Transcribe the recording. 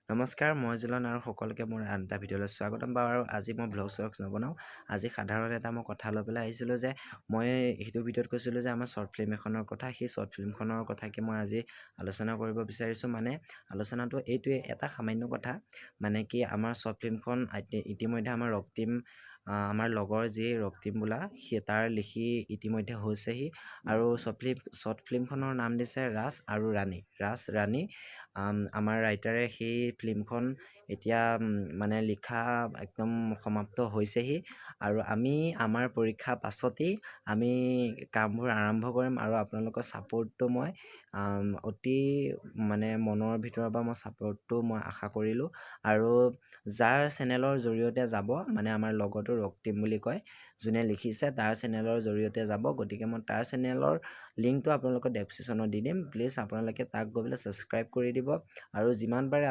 নমস্কাৰ, মই জুলন আৰু সকলোকে মোৰ আন এটা ভিডিঅ'লৈ স্বাগতম বাৰু। আজি মই ব্লগ নবনাওঁ। আজি সাধাৰণ এটা মই কথা লৈ পেলাই আহিছিলোঁ যে মই সেইটো ভিডিঅ'ত কৈছিলোঁ যে আমাৰ শ্বৰ্ট ফিল্ম এখনৰ কথা। সেই শ্বৰ্ট ফিল্মখনৰ কথাকে মই আজি আলোচনা কৰিব বিচাৰিছোঁ। মানে আলোচনাটো এইটোৱে, এটা সামান্য কথা, মানে কি আমাৰ শ্বৰ্ট ফিল্মখন ইতিমধ্যে আমাৰ ৰক্তিম, আমাৰ লগৰ যি ৰক্তিম বোলা, সেই তাৰ লিখি ইতিমধ্যে হৈছেহি। আৰু শ্বৰ্ট ফিল্মখনৰ নাম দিছে ৰাজ আৰু ৰাণী। আমাৰ ৰাইটাৰে সেই ফিল্মখন এতিয়া মানে লিখা একদম সমাপ্ত হৈছেহি। আৰু আমি আমাৰ পৰীক্ষাৰ পাছতেই আমি কামবোৰ আৰম্ভ কৰিম। আৰু আপোনালোকৰ ছাপোৰ্টটো মই অতি মানে মনৰ ভিতৰৰ পৰা মই ছাপোৰ্টটো মই আশা কৰিলোঁ। আৰু যাৰ চেনেলৰ জৰিয়তে যাব, মানে আমাৰ লগৰটো ৰক্তিম বুলি কয়, যোনে লিখিছে, তাৰ চেনেলৰ জৰিয়তে যাব। গতিকে মই তাৰ চেনেলৰ লিংকটো আপোনালোকৰ ডেছক্ৰিপশ্যনত দি দিম। প্লিজ আপোনালোকে তাক গৈ পেলাই ছাবস্ক্ৰাইব কৰি দিব। আৰু যিমান পাৰে